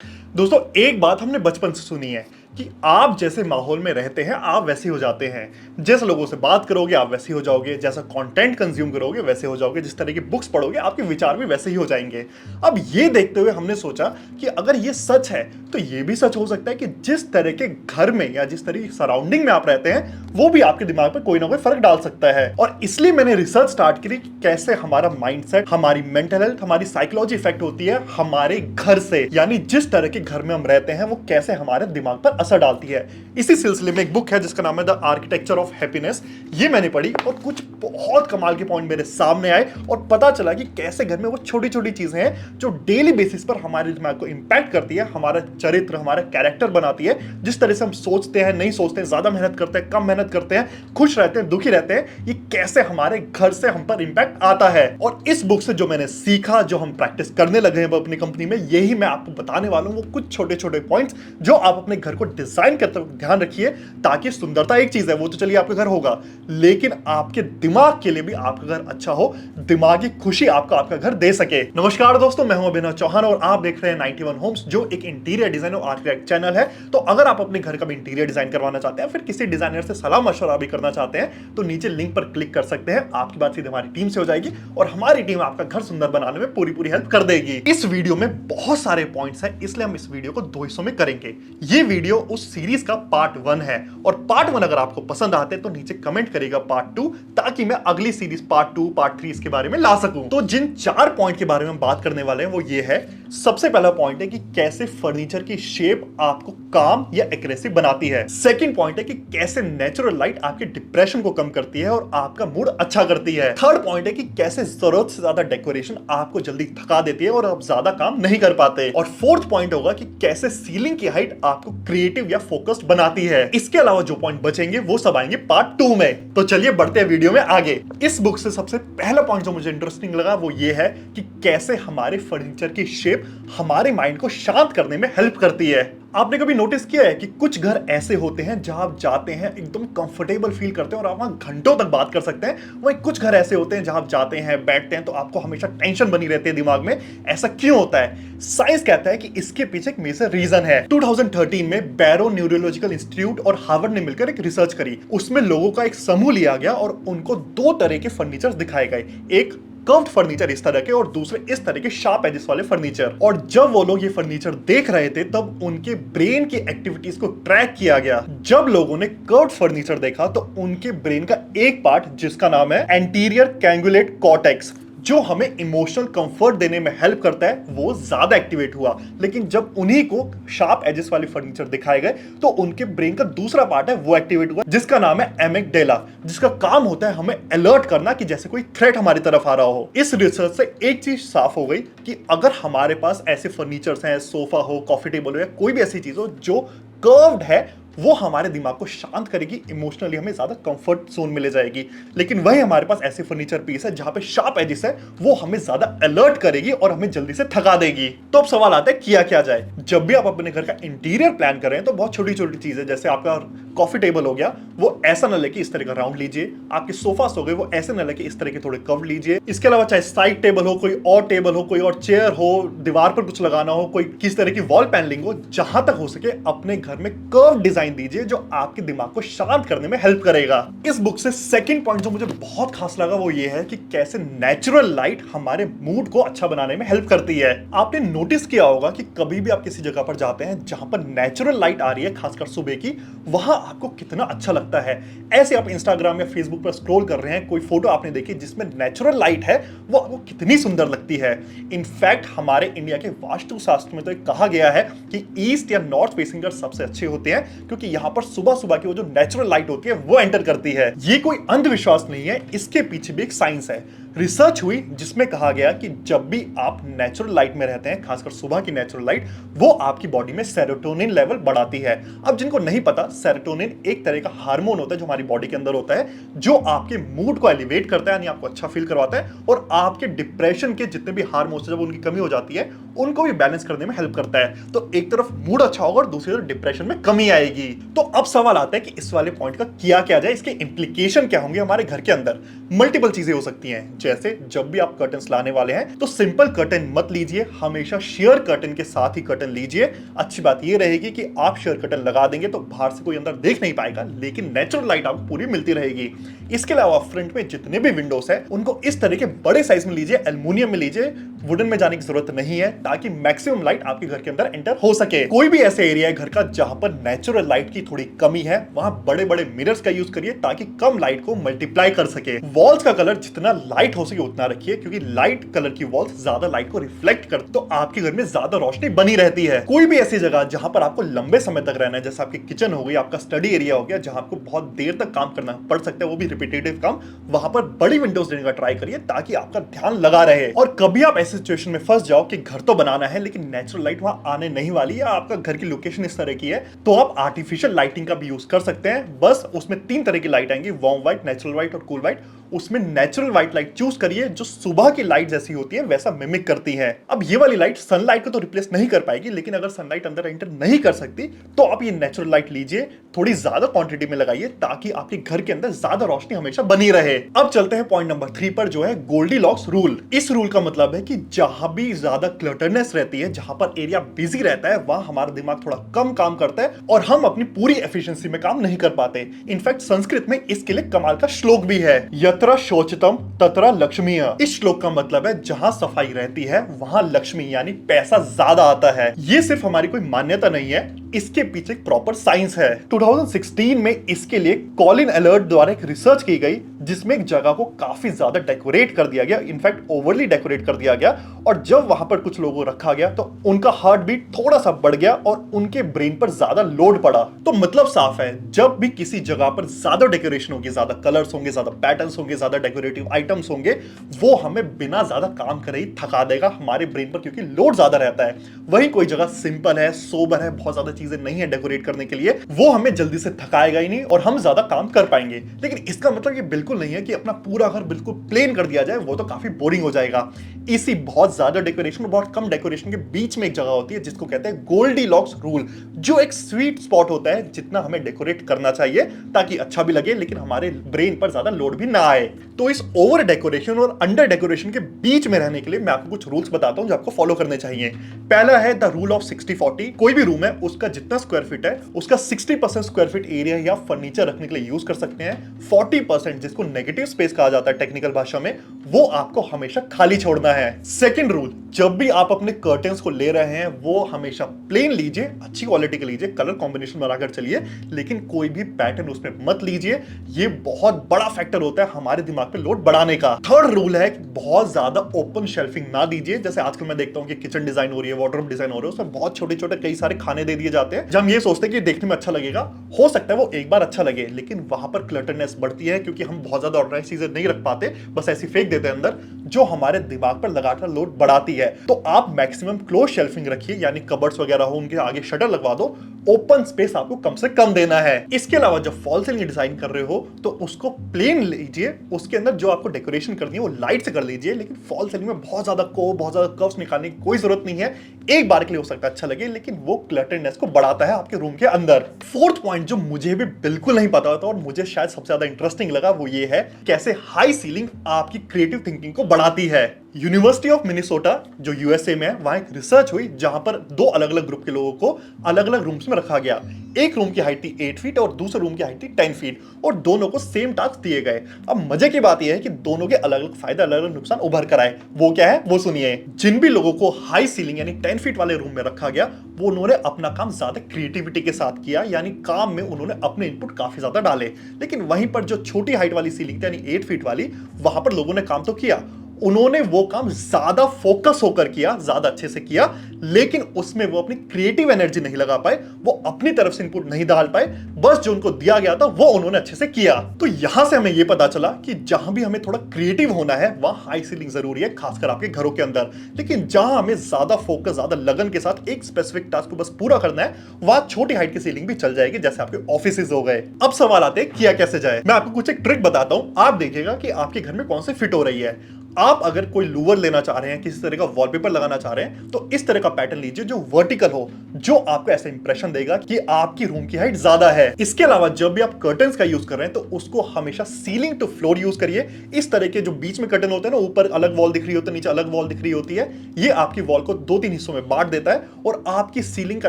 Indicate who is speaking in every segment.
Speaker 1: दोस्तों एक बात हमने बचपन से सुनी है कि आप जैसे माहौल में रहते हैं आप वैसे हो जाते हैं। जैसे लोगों से बात करोगे आप वैसे हो जाओगे, जैसा कंटेंट कंज्यूम करोगे वैसे हो जाओगे, जिस तरह की बुक्स पढ़ोगे आपके विचार भी वैसे ही हो जाएंगे। अब ये देखते हुए हमने सोचा कि अगर ये सच है तो ये भी सच हो सकता है कि जिस तरह के घर में या जिस तरह की सराउंडिंग में आप रहते हैं वो भी आपके दिमाग पर कोई ना कोई फर्क डाल सकता है। और इसलिए मैंने रिसर्च स्टार्ट करी कि कैसे हमारा माइंडसेट, हमारी मेंटल हेल्थ, हमारी साइकोलॉजी इफेक्ट होती है हमारे घर से, यानी जिस तरह के घर में हम रहते हैं वो कैसे हमारे दिमाग पर असर डालती है। इसी सिलसिले में एक बुक है जिसका नाम है द आर्किटेक्चर ऑफ हैप्पीनेस। ये मैंने पढ़ी और कुछ बहुत कमाल के पॉइंट मेरे सामने आए और पता चला कि कैसे घर में वो छोटी छोटी चीजें हैं जो डेली बेसिस पर हमारे दिमाग को इंपैक्ट करती है, हमारा चरित्र, हमारा कैरेक्टर बनाती है। जिस तरह से हम सोचते हैं, नहीं सोचते हैं, ज्यादा मेहनत करते हैं, कम मेहनत करते हैं, खुश रहते हैं, दुखी रहते हैं, ये कैसे हमारे घर से हम पर इंपैक्ट आता है। और इस बुक से जो मैंने सीखा, जो हम प्रैक्टिस करने लगे हैं अपनी कंपनी में, यही मैं आपको बताने वाला हूं। वो कुछ छोटे छोटे पॉइंट्स जो आप अपने घर को डिजाइन करते वक्त ध्यान रखिए, ताकि सुंदरता एक चीज है, वो तो चलिए आपके घर होगा, लेकिन आपके दिमाग के लिए भी आपका घर अच्छा हो, दिमागी खुशी आपका आपका घर दे सके। नमस्कार दोस्तों, मैं हूं अभिनव चौहान और आप देख रहे हैं 91 होम्स, जो एक इंटीरियर डिजाइन और आर्किटेक्ट चैनल है। तो अगर आप अपने घर का भी इंटीरियर डिजाइन करवाना चाहते हैं, फिर किसी डिजाइनर से सलाह मशवरा भी करना चाहते हैं, तो नीचे लिंक पर क्लिक कर सकते हैं। आपकी बात सीधे हमारी टीम से हो जाएगी और हमारी टीम आपका घर सुंदर बनाने में पूरी पूरी हेल्प कर देगी। इस वीडियो में बहुत सारे पॉइंट्स हैं, इसलिए हम इस वीडियो को 2 हिस्सों में करेंगे। ये वीडियो उस सीरीज का पार्ट 1 है और पार्ट 1 अगर आपको पसंद आते हैं तो नीचे कमेंट करेगा पार्ट 2, ताकि मैं अगली सीरीज पार्ट 2, पार्ट 3 इसके बारे में ला सकूं। तो जिन 4 पॉइंट के बारे में बात करने वाले हैं वो ये है। सबसे पहला पॉइंट है कि कैसे फर्नीचर की शेप आपको काम या एग्रेसिव बनाती है। सेकंड पॉइंट है कि कैसे नेचुरल लाइट आपके डिप्रेशन को कम करती है और आपका मूड अच्छा करती है। थर्ड पॉइंट है कि कैसे जरूरत से ज्यादा डेकोरेशन आपको जल्दी थका देती है और आप ज्यादा काम नहीं कर पाते। और फोर्थ पॉइंट होगा कि कैसे सीलिंग की हाइट आपको क्रिएटिव या फोकस्ड बनाती है। इसके अलावा जो पॉइंट बचेंगे वो सब आएंगे पार्ट 2 में। तो चलिए बढ़ते हैं वीडियो में आगे। इस बुक से सबसे पहला पॉइंट जो मुझे इंटरेस्टिंग लगा वो ये है कि कैसे हमारे फर्नीचर की शेप हमारे माइंड को शांत करने में हेल्प करती है। आपने कभी नोटिस किया है कि कुछ घर ऐसे होते हैं जहां आप जाते हैं एकदम कंफर्टेबल फील करते हैं और आप वहां घंटों तक बात कर सकते हैं, वहीं कुछ घर ऐसे होते हैं जहां आप जाते हैं, बैठते हैं तो आपको हमेशा टेंशन बनी रहती है दिमाग में। ऐसा क्यों होता है? साइंस कहता है कि इसके पीछे एक मेजर रीजन है। 2013 में बैरो न्यूरोलॉजिकल इंस्टीट्यूट और हार्वर्ड ने मिलकर एक रिसर्च करी। उसमें लोगों का एक समूह लिया गया और उनको 2 तरह के फर्नीचर दिखाए गए, एक कर्व्ड फर्नीचर इस तरह के और दूसरे इस तरह के शार्प एजेस वाले फर्नीचर। और जब वो लोग ये फर्नीचर देख रहे थे तब उनके ब्रेन की एक्टिविटीज को ट्रैक किया गया। जब लोगों ने कर्व्ड फर्नीचर देखा तो उनके ब्रेन का एक पार्ट जिसका नाम है एंटीरियर कैंगुलेट कॉर्टेक्स, जो हमें इमोशनल कंफर्ट देने में हेल्प करता है, वो ज्यादा एक्टिवेट हुआ। लेकिन जब उन्हीं को शार्प एजेस वाले फर्नीचर दिखाए गए तो उनके ब्रेन का दूसरा पार्ट है वो एक्टिवेट हुआ, जिसका नाम है एमिगडाला, जिसका काम होता है हमें अलर्ट करना कि जैसे कोई थ्रेट हमारी तरफ आ रहा हो। इस रिसर्च से एक चीज साफ हो गई कि अगर हमारे पास ऐसे फर्नीचर्स हैं, सोफा हो, कॉफी टेबल हो या कोई भी ऐसी चीज हो जो कर्व्ड है, वो हमारे दिमाग को शांत करेगी, इमोशनली हमें ज्यादा कंफर्ट जोन मिल जाएगी। लेकिन वही हमारे पास ऐसे फर्नीचर पीस है जहां पे शार्प एजेस है, वो हमें ज्यादा अलर्ट करेगी और हमें जल्दी से थका देगी। तो अब सवाल आता है किया क्या जाए। जब भी आप अपने घर का इंटीरियर प्लान करें तो बहुत छोटी छोटी चीजें, जैसे आपका कॉफी टेबल हो गया, वो ऐसा ना लेके इस तरह का राउंड लीजिए। आपके सोफास हो गए, वो ऐसे ना लेके इस तरह के थोड़े कर्व लीजिए। इसके अलावा चाहे साइड टेबल हो, कोई और टेबल हो, कोई और चेयर हो, दीवार पर कुछ लगाना हो, कोई किस तरह की वॉल पैनलिंग हो, जहां तक हो सके अपने घर में कर्व डिजाइन दीजिए जो आपके दिमाग को शांत करने में हेल्प करेगा। इस बुक से सेकंड पॉइंट जो मुझे बहुत खास लगा वो ये है कि कैसे नेचुरल लाइट हमारे मूड को अच्छा बनाने में हेल्प करती है। आपने नोटिस किया होगा कि कभी भी आप किसी जगह पर जाते हैं जहां पर नेचुरल लाइट आ रही है, खासकर सुबह की, वहां आपको कितना अच्छा लगता है। ऐसे आप इंस्टाग्राम या फेसबुक पर स्क्रॉल कर रहे हैं, कोई फोटो आपने देखी जिसमें नेचुरल लाइट है, वो आपको कितनी सुंदर लगती है। इनफैक्ट हमारे इंडिया के वास्तुशास्त्र में तो कहा गया है कि ईस्ट या नॉर्थ फेसिंग घर सबसे अच्छे होते हैं, क्योंकि यहां पर सुबह सुबह की वो जो नेचुरल लाइट होती है वो एंटर करती है। ये कोई अंधविश्वास नहीं है, इसके पीछे भी एक साइंस है। रिसर्च हुई जिसमें कहा गया कि जब भी आप नेचुरल लाइट में रहते हैं, खासकर सुबह की नेचुरल लाइट, वो आपकी बॉडी में सेरोटोनिन लेवल बढ़ाती है। अब जिनको नहीं पता, सेरोटोनिन एक तरह का हार्मोन होता है जो हमारी बॉडी के अंदर होता है, जो आपके मूड को एलिवेट करता है, यानी आपको अच्छा फील करवाता है और आपके डिप्रेशन के जितने भी हार्मोन्स जब उनकी कमी हो जाती है उनको भी बैलेंस करने में हेल्प करता है। तो एक तरफ मूड अच्छा होगा और दूसरी तरफ डिप्रेशन में कमी आएगी। तो अब सवाल आता है कि इस वाले पॉइंट का किया क्या जाए, इसके इंप्लीकेशन क्या होंगे हमारे घर के अंदर। मल्टीपल चीजें हो सकती हैं, जैसे जब भी आप कर्टन्स लाने वाले हैं तो सिंपल कर्टन मत लीजिए, हमेशा शेयर कर्टन के साथ ही कर्टन लीजिए। अच्छी बात यह रहेगी कि आप शेयर कर्टन लगा देंगे तो बाहर से कोई अंदर देख नहीं पाएगा, लेकिन नेचुरल लाइट आपको पूरी मिलती रहेगी। इसके अलावा फ्रंट में जितने भी विंडोज है उनको इस तरह के बड़े साइज में लीजिए, एल्युमिनियम में लीजिए, वुडन में जाने की जरूरत नहीं है, ताकि मैक्सिमम लाइट आपके घर के अंदर एंटर हो सके। कोई भी ऐसे एरिया है घर का जहां पर नेचुरल लाइट की थोड़ी कमी है, वहां बड़े बड़े मिरर्स का यूज करिए ताकि कम लाइट को मल्टीप्लाई कर सके। वॉल्स का कलर जितना लाइट हो सके उतना रखिए, क्योंकि लाइट कलर की वॉल्स ज्यादा लाइट को रिफ्लेक्ट करते तो आपके घर में ज्यादा रोशनी बनी रहती है। कोई भी ऐसी जगह जहां पर आपको लंबे समय तक रहना है, जैसे आपकी किचन हो गई, आपका स्टडी एरिया हो गया, जहां आपको बहुत देर तक काम करना पड़ सकता है, वो भी रिपीटेटिव काम, वहां पर बड़ी विंडोज देने का ट्राई करिए ताकि आपका ध्यान लगा रहे। और कभी आप ऐसी सिचुएशन में फंस जाओ कि घर तो बनाना है लेकिन नेचुरल लाइट वहां आने नहीं वाली, या आपका घर की लोकेशन इस तरह की है, तो आप आर्टिफिशियल लाइटिंग का भी यूज कर सकते हैं। बस उसमें 3 तरह की लाइट आएंगी, वार्म व्हाइट, नेचुरल व्हाइट और कूल व्हाइट। उसमें नेचुरल व्हाइट लाइट चूज करिए जो सुबह की लाइट जैसी होती है वैसा मिमिक करती है। अब ये वाली लाइट सनलाइट को तो रिप्लेस नहीं कर पाएगी, लेकिन अगर सनलाइट अंदर एंटर नहीं कर सकती तो आप ये नेचुरल लाइट लीजिए, थोड़ी ज्यादा क्वांटिटी में लगाइए ताकि आपके घर के अंदर ज्यादा रोशनी हमेशा बनी रहे। अब चलते हैं पॉइंट नंबर 3 पर, जो है गोल्डीलॉक्स रूल। इस रूल का मतलब है कि जहां भी ज्यादा क्लटरनेस रहती है, जहां पर एरिया बिजी रहता है, वहां हमारा दिमाग थोड़ा कम काम करता है और हम अपनी पूरी एफिशिएंसी में काम नहीं कर पाते। इनफैक्ट संस्कृत में इसके लिए कमाल का श्लोक भी है, यत्र शोचितम तत्र लक्ष्मीय। इस श्लोक का मतलब है जहां सफाई रहती है वहां लक्ष्मी यानी पैसा ज्यादा आता है। ये सिर्फ हमारी कोई मान्यता नहीं है, इसके पीछे एक प्रॉपर साइंस है। 2016 में इसके लिए कॉलिन अलर्ट द्वारा एक रिसर्च की गई, जिसमें एक जगह को काफी ज्यादा डेकोरेट कर दिया गया, इनफैक्ट ओवरली डेकोरेट कर दिया गया, और जब वहां पर कुछ लोगों को रखा गया तो उनका हार्ट बीट थोड़ा सा बढ़ गया और उनके ब्रेन पर ज्यादा लोड पड़ा। तो मतलब साफ है, जब भी किसी जगह पर ज्यादा डेकोरेशन होगी, ज्यादा कलर्स होंगे, ज्यादा पैटर्न्स होंगे, ज्यादा डेकोरेटिव आइटम्स होंगे, वो हमें बिना ज्यादा काम करे ही थका देगा हमारे ब्रेन पर, क्योंकि लोड ज्यादा रहता है। वहीं कोई जगह सिंपल है, सोबर है, बहुत ज्यादा चीजें नहीं है डेकोरेट करने के लिए, वो हमें जल्दी से थकाएगा ही नहीं और हम ज्यादा काम कर पाएंगे। लेकिन इसका मतलब ये बिल्कुल नहीं है कि अपना पूरा घर बिल्कुल प्लेन कर दिया जाए, वो तो काफी बोरिंग हो जाएगा। इसी बहुत ज्यादा डेकोरेशन और बहुत कम डेकोरेशन के बीच में एक जगह होती है जिसको कहते हैं गोल्डीलॉक्स रूल, जो एक स्वीट स्पॉट होता है जितना हमें डेकोरेट करना चाहिए ताकि अच्छा भी लगे लेकिन हमारे ब्रेन पर ज्यादा लोड भी ना आए। तो इस ओवर डेकोरेशन और अंडर डेकोरेशन के बीच में रहने के लिए मैं आपको कुछ रूल्स बताता हूं जो आपको फॉलो करने चाहिए। पहला है द रूल ऑफ 60-40। कोई भी रूम है उसका जितना स्क्वायर फीट है उसका 60% स्क्वायर फीट एरिया या फर्नीचर रखने के लिए यूज कर सकते हैं। 40% जिसको नेगेटिव स्पेस कहा जाता है टेक्निकल भाषा में, वो आपको हमेशा खाली छोड़ना है। सेकंड रूल, जब भी आप अपने कर्टेन्स को ले रहे हैं वो हमेशा प्लेन लीजिए, अच्छी क्वालिटी के लीजिए, कलर कॉम्बिनेशन बनाकर चलिए, लेकिन कोई भी पैटर्न उसमें मत लीजिए। ये बहुत बड़ा फैक्टर होता है हमारे दिमाग पे लोड बढ़ाने का। थर्ड रूल है कि बहुत ज्यादा ओपन शेल्फिंग ना दीजिए। जैसे आजकल मैं देखता हूं कि किचन डिजाइन हो रही है, वार्डरोब डिजाइन हो रहा है, उसमें बहुत छोटे छोटे कई सारे खाने दे दिए जाते हैं। जब हम ये सोचते हैं कि देखने में अच्छा लगेगा, हो सकता है वो एक बार अच्छा लगे, लेकिन वहां पर क्लटरनेस बढ़ती है क्योंकि हम बहुत ज्यादा ऑर्गेनाइज चीजें नहीं रख पाते, बस ऐसी फेंक देते हैं अंदर, जो हमारे दिमाग पर लगातार लोड बढ़ाती है। तो आप मैक्सिमम क्लोज शेल्फिंग रखिए, यानी कबर्ड्स वगैरह हो उनके आगे शटर लगवा दो, ओपन स्पेस आपको कम से कम देना है। इसके अलावा जब फॉल सीलिंग डिजाइन कर रहे हो तो उसको प्लेन लीजिए, उसके अंदर जो आपको डेकोरेशन करनी है वो लाइट से कर लीजिए, लेकिन फॉल सीलिंग में बहुत ज्यादा कर्व्स निकालने की कोई जरूरत नहीं है। एक बार के लिए हो सकता है अच्छा लगे, लेकिन वो क्लटरनेस को बढ़ाता है आपके रूम के अंदर। फोर्थ पॉइंट जो मुझे भी बिल्कुल नहीं पता होता और मुझे शायद सबसे ज्यादा इंटरेस्टिंग लगा, वो ये है कैसे हाई सीलिंग आपकी क्रिएटिव थिंकिंग को बढ़ाती है। यूनिवर्सिटी ऑफ मिनेसोटा जो यूएसए में है, वहां एक रिसर्च हुई जहां पर 2 अलग अलग ग्रुप के लोगों को अलग अलग रूम्स में रखा गया। एक रूम की हाइट थी 8 फीट और दूसरे रूम की हाइट थी 10 फीट, और दोनों को सेम टास्क दिए गए। अब मजे की बात यह है कि दोनों के अलग अलग फायदे, अलग अलग नुकसान उभर कर आए। वो क्या है वो सुनिए। जिन भी लोगों को हाई सीलिंग यानी 10 फीट वाले रूम में रखा गया, वो उन्होंने अपना काम ज्यादा क्रिएटिविटी के साथ किया, यानी काम में उन्होंने अपने इनपुट काफी ज्यादा डाले। लेकिन वहीं पर जो छोटी हाइट वाली सीलिंग थी यानी 8 फीट वाली, वहां पर लोगों ने काम तो किया, उन्होंने वो काम ज्यादा फोकस होकर किया, ज्यादा अच्छे से किया, लेकिन उसमें वो अपनी क्रिएटिव एनर्जी नहीं लगा पाए, वो अपनी तरफ से इनपुट नहीं डाल पाए, बस जो उनको दिया गया था वो उन्होंने अच्छे से किया। तो यहां से हमें ये पता चला कि जहां भी हमें थोड़ा क्रिएटिव होना है वहां हाई सीलिंग जरूरी है, खासकर आपके घरों के अंदर। लेकिन जहां हमें ज्यादा फोकस, ज्यादा लगन के साथ एक स्पेसिफिक टास्क को बस पूरा करना है, वहां छोटी हाइट की सीलिंग भी चल जाएगी, जैसे आपके ऑफिसेज हो गए। अब सवाल आते हैं किया कैसे जाए। मैं आपको कुछ एक ट्रिक बताता हूं, आप देखिएगा कि आपके घर में कौन से फिट हो रही है। आप अगर कोई लूवर लेना चाह रहे हैं, किसी तरह का वॉलपेपर लगाना चाह रहे हैं, तो इस तरह का पैटर्न लीजिए जो वर्टिकल हो, जो आपको ऐसा इंप्रेशन देगा कि आपकी रूम की हाइट ज्यादा है। इसके अलावा जब भी आप कर्टन्स का यूज कर रहे हैं तो उसको हमेशा सीलिंग टू फ्लोर यूज करिए। इस तरह के जो बीच में कर्टन होते हैं ना, ऊपर अलग वॉल दिख रही होती है, नीचे अलग वॉल दिख रही होती है, ये आपकी वॉल को 2-3 हिस्सों में बांट देता है और आपकी सीलिंग का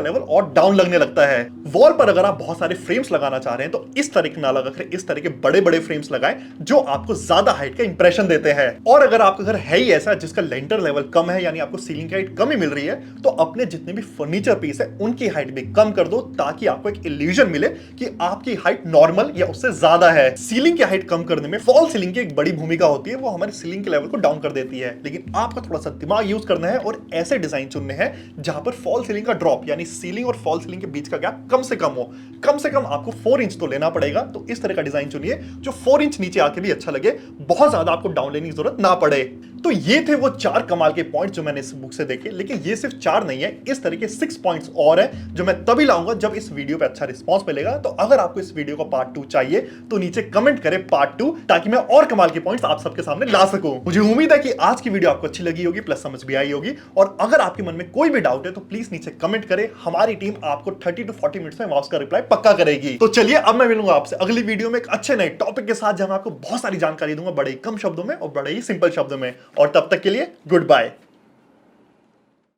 Speaker 1: लेवल और डाउन लगने लगता है। वॉल पर अगर आप बहुत सारे फ्रेम्स लगाना चाह रहे हैं तो इस तरह के ना लगाकर इस तरह के बड़े बड़े फ्रेम्स लगाएं जो आपको ज्यादा हाइट का इंप्रेशन देते हैं। और अगर आपका घर है ही ऐसा जिसका लेंटर लेवल कम है, यानी आपको सीलिंग की हाइट कम ही मिल रही है, तो अपने जितने भी फर्नीचर पीस है उनकी हाइट भी कम कर दो, ताकि आपको एक इल्यूजन मिले कि आपकी हाइट नॉर्मल या उससे ज्यादा है। सीलिंग की हाइट कम करने में फॉल सीलिंग की एक बड़ी भूमिका होती है, वो हमारे सीलिंग के लेवल को डाउन कर देती है। लेकिन आपका थोड़ा सा दिमाग यूज करना है और ऐसे डिजाइन चुनने हैं जहां पर फॉल सीलिंग का ड्रॉप, यानी सीलिंग और फॉल सीलिंग के बीच का गैप कम से कम हो। कम से कम आपको 4 इंच तो लेना पड़ेगा। तो इस तरह का डिजाइन चुनिए जो 4 इंच नीचे आके भी अच्छा लगे, बहुत ज्यादा आपको डाउन लेने की जरूरत ना पड़े। तो ये थे वो 4 कमाल के पॉइंट्स जो मैंने इस बुक से देखे। लेकिन ये सिर्फ 4 नहीं है, इस तरह के 6 पॉइंट्स और हैं जो मैं तभी लाऊंगा जब इस वीडियो पे अच्छा रिस्पांस मिलेगा। तो अगर आपको इस वीडियो का पार्ट 2 चाहिए तो नीचे कमेंट करें पार्ट 2, ताकि मैं और कमाल के पॉइंट्स आप सबके सामने ला सकूं। मुझे उम्मीद है कि आज की वीडियो आपको अच्छी लगी होगी, प्लस समझ भी आई होगी। और अगर आपके मन में कोई भी डाउट है तो प्लीज नीचे कमेंट करें, हमारी टीम आपको 30 to 40 मिनट्स में उसका रिप्लाई पक्का करेगी। तो चलिए अब मैं मिलूंगा आपसे अगली वीडियो में एक अच्छे नए टॉपिक के साथ, जहां मैं आपको बहुत सारी जानकारी दूंगा बड़े ही कम शब्दों में और बड़े ही सिंपल शब्दों में। और तब तक के लिए गुड बाय।